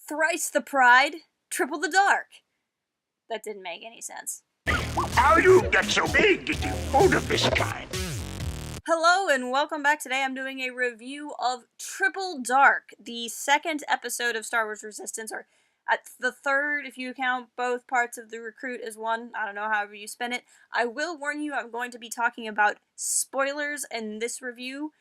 Thrice the pride, triple the dark. That didn't make any sense. How you get so big getting food of this kind? Hello and welcome back. Today I'm doing a review of Triple Dark, the second episode of Star Wars Resistance, or the third if you count both parts of the Recruit as one. I don't know, however you spin it. I will warn you, I'm going to be talking about spoilers in this review,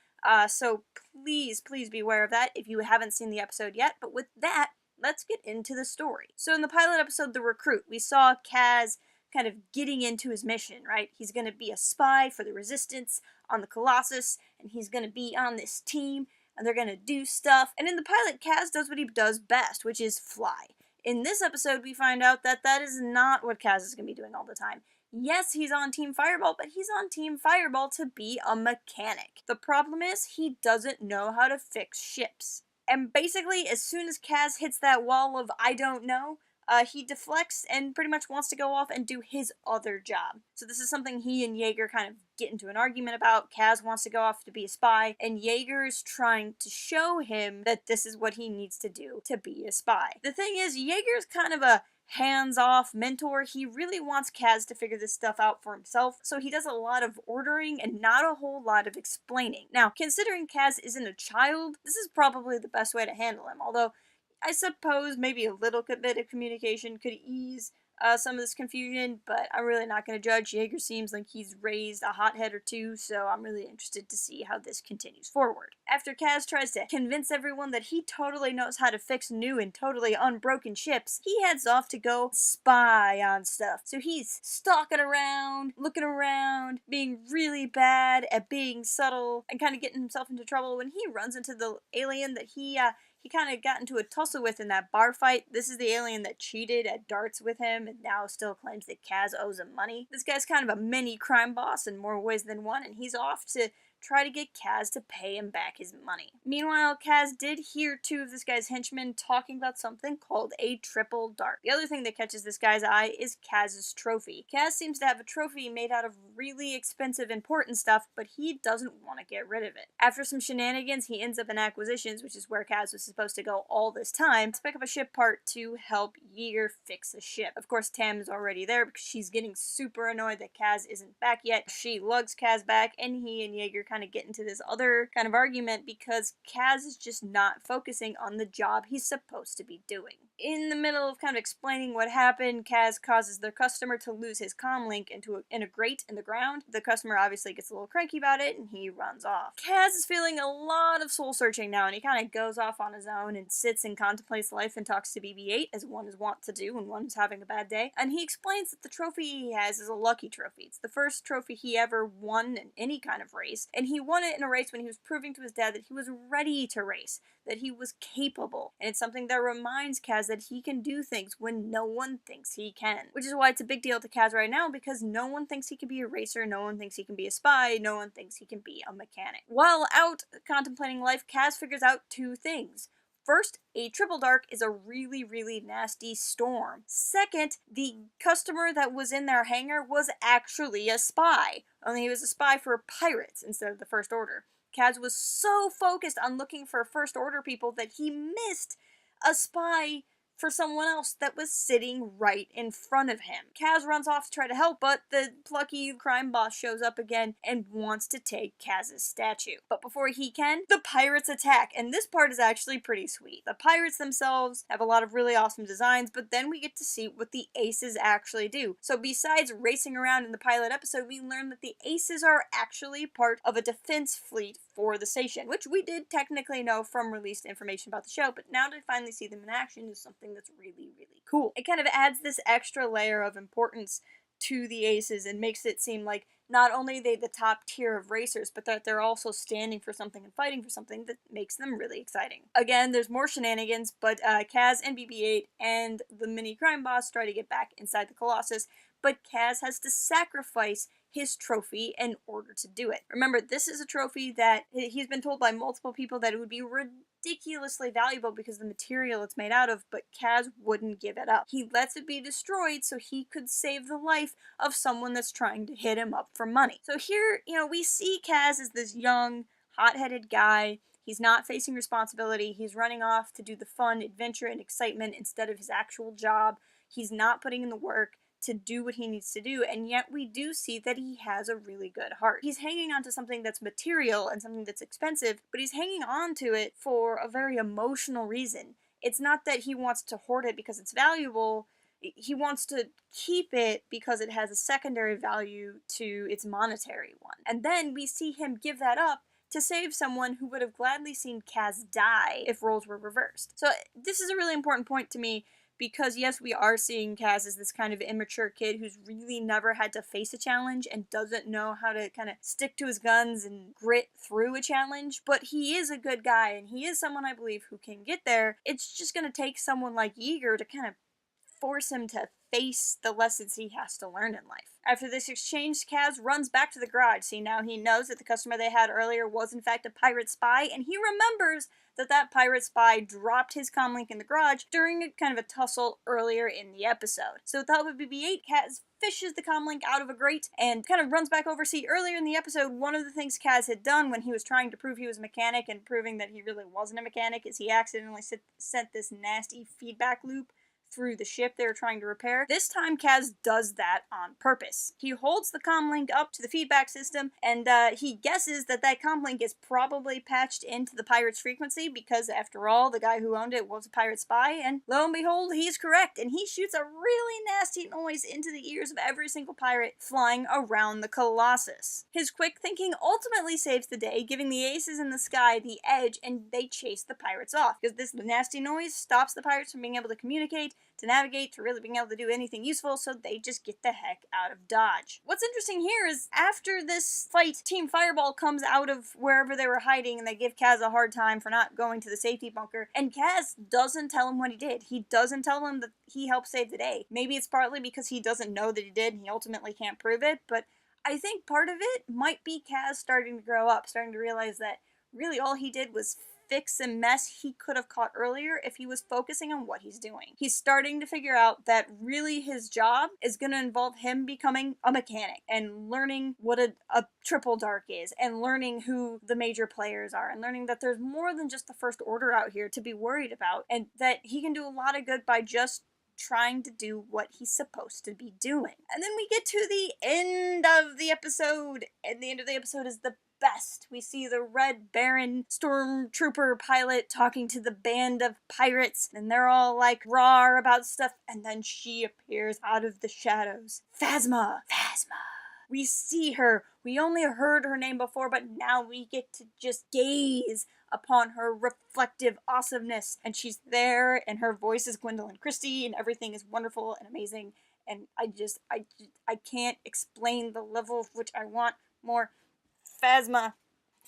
so please be aware of that if you haven't seen the episode yet. But with that, let's get into the story. So in the pilot episode, The Recruit, we saw Kazz kind of getting into his mission, right? He's going to be a spy for the Resistance on the Colossus, and he's going to be on this team, and they're going to do stuff. And in the pilot, Kazz does what he does best, which is fly. In this episode, we find out that that is not what Kazz is going to be doing all the time. Yes, he's on Team Fireball, but he's on Team Fireball to be a mechanic. The problem is, he doesn't know how to fix ships. And basically, as soon as Kazz hits that wall of I don't know, he deflects and pretty much wants to go off and do his other job. So this is something he and Yeager kind of get into an argument about. Kazz wants to go off to be a spy, and Yeager is trying to show him that this is what he needs to do to be a spy. The thing is, Yeager's kind of a hands-off mentor. He really wants Kazz to figure this stuff out for himself, so he does a lot of ordering and not a whole lot of explaining. Now, considering Kazz isn't a child, this is probably the best way to handle him, although I suppose maybe a little bit of communication could ease some of this confusion, but I'm really not going to judge. Yeager seems like he's raised a hothead or two, so I'm really interested to see how this continues forward. After Kazz tries to convince everyone that he totally knows how to fix new and totally unbroken ships, he heads off to go spy on stuff. So he's stalking around, looking around, being really bad at being subtle, and kind of getting himself into trouble when he runs into the alien that he kind of got into a tussle with in that bar fight. This is the alien that cheated at darts with him and now still claims that Kazz owes him money. This guy's kind of a mini crime boss in more ways than one, and he's off to try to get Kazz to pay him back his money. Meanwhile, Kazz did hear two of this guy's henchmen talking about something called a triple dark. The other thing that catches this guy's eye is Kazz's trophy. Kazz seems to have a trophy made out of really expensive, important stuff, but he doesn't want to get rid of it. After some shenanigans, he ends up in Acquisitions, which is where Kazz was supposed to go all this time, to pick up a ship part to help Yeager fix a ship. Of course, Tam is already there because she's getting super annoyed that Kazz isn't back yet. She lugs Kazz back, and he and Yeager kind of get into this other kind of argument because Kazz is just not focusing on the job he's supposed to be doing. In the middle of kind of explaining what happened, Kazz causes their customer to lose his comm link in a grate in the ground. The customer obviously gets a little cranky about it, and he runs off. Kazz is feeling a lot of soul searching now, and he kind of goes off on his own and sits and contemplates life and talks to BB-8, as one is wont to do when one's having a bad day. And he explains that the trophy he has is a lucky trophy. It's the first trophy he ever won in any kind of race, and he won it in a race when he was proving to his dad that he was ready to race, that he was capable, and it's something that reminds Kazz that he can do things when no one thinks he can. Which is why it's a big deal to Kazz right now, because no one thinks he can be a racer, no one thinks he can be a spy, no one thinks he can be a mechanic. While out contemplating life, Kazz figures out two things. First, a triple dark is a really nasty storm. Second, the customer that was in their hangar was actually a spy, only he was a spy for pirates instead of the First Order. Kazz was so focused on looking for First Order people that he missed a spy for someone else that was sitting right in front of him. Kazz runs off to try to help, but the plucky crime boss shows up again and wants to take Kazz's statue. But before he can, the pirates attack, and this part is actually pretty sweet. The pirates themselves have a lot of really awesome designs, but then we get to see what the aces actually do. So besides racing around in the pilot episode, we learn that the aces are actually part of a defense fleet for the station, which we did technically know from released information about the show, but now to finally see them in action is something that's really cool. It kind of adds this extra layer of importance to the aces and makes it seem like not only are they the top tier of racers, but that they're also standing for something and fighting for something that makes them really exciting. Again, there's more shenanigans, but Kazz and BB-8 and the mini crime boss try to get back inside the Colossus, but Kazz has to sacrifice his trophy in order to do it. Remember, this is a trophy that he's been told by multiple people that it would be ridiculously valuable because of the material it's made out of, but Kazz wouldn't give it up. He lets it be destroyed so he could save the life of someone that's trying to hit him up for money. So here, we see Kazz as this young, hot-headed guy He's not facing responsibility. He's running off to do the fun, adventure, and excitement instead of his actual job. He's not putting in the work to do what he needs to do, and yet we do see that he has a really good heart. He's hanging on to something that's material and something that's expensive, but he's hanging on to it for a very emotional reason. It's not that he wants to hoard it because it's valuable. He wants to keep it because it has a secondary value to its monetary one. And then we see him give that up to save someone who would have gladly seen Kazs die if roles were reversed. So this is a really important point to me, because yes, we are seeing Kazs as this kind of immature kid who's really never had to face a challenge and doesn't know how to kind of stick to his guns and grit through a challenge, but he is a good guy, and he is someone I believe who can get there. It's just going to take someone like Yeager to kind of force him to face the lessons he has to learn in life. After this exchange, Kazs runs back to the garage. See, now he knows that the customer they had earlier was in fact a pirate spy, and he remembers that pirate spy dropped his comlink in the garage during a kind of a tussle earlier in the episode. So without BB-8, Kazs fishes the comlink out of a grate and kind of runs back over. See, earlier in the episode, one of the things Kazs had done when he was trying to prove he was a mechanic and proving that he really wasn't a mechanic is he accidentally sent this nasty feedback loop through the ship they were trying to repair. This time, Kazs does that on purpose. He holds the comlink up to the feedback system, and he guesses that comlink is probably patched into the pirate's frequency, because after all, the guy who owned it was a pirate spy, and lo and behold, he's correct, and he shoots a really nasty noise into the ears of every single pirate flying around the Colossus. His quick thinking ultimately saves the day, giving the aces in the sky the edge, and they chase the pirates off, because this nasty noise stops the pirates from being able to communicate, to navigate, to really being able to do anything useful, so they just get the heck out of Dodge. What's interesting here is after this fight, Team Fireball comes out of wherever they were hiding and they give Kazs a hard time for not going to the safety bunker, and Kazs doesn't tell him what he did. He doesn't tell him that he helped save the day. Maybe it's partly because he doesn't know that he did and he ultimately can't prove it, but I think part of it might be Kazs starting to grow up, starting to realize that really all he did was fix a mess he could have caught earlier if he was focusing on what he's doing. He's starting to figure out that really his job is going to involve him becoming a mechanic and learning what a triple dark is, and learning who the major players are, and learning that there's more than just the First Order out here to be worried about, and that he can do a lot of good by just trying to do what he's supposed to be doing. And then we get to the end of the episode, and the end of the episode is the best. We see the Red Baron stormtrooper pilot talking to the band of pirates, and they're all like raw about stuff, and then she appears out of the shadows. Phasma! We see her. We only heard her name before, but now we get to just gaze upon her reflective awesomeness, and she's there, and her voice is Gwendolyn Christie, and everything is wonderful and amazing, and I can't explain the level of which I want more Phasma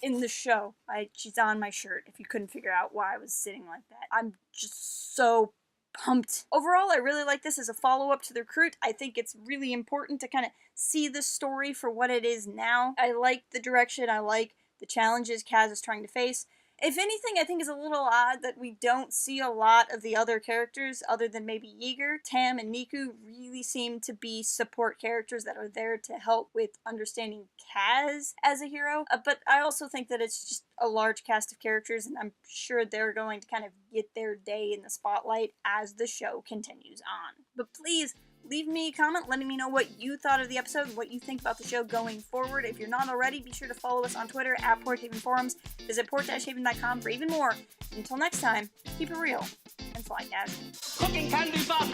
in the show. She's on my shirt, if you couldn't figure out why I was sitting like that. I'm just so pumped. Overall, I really like this as a follow-up to The Recruit. I think it's really important to kind of see this story for what it is now. I like the direction, I like the challenges Kazs is trying to face. If anything, I think it's a little odd that we don't see a lot of the other characters other than maybe Yeager. Tam and Niku really seem to be support characters that are there to help with understanding Kazs as a hero. But I also think that it's just a large cast of characters, and I'm sure they're going to kind of get their day in the spotlight as the show continues on. But please, leave me a comment letting me know what you thought of the episode, what you think about the show going forward. If you're not already, be sure to follow us on Twitter at Porthaven Forums. Visit port-haven.com for even more. Until next time, keep it real and fly, Kazs. Cooking candy, Bob.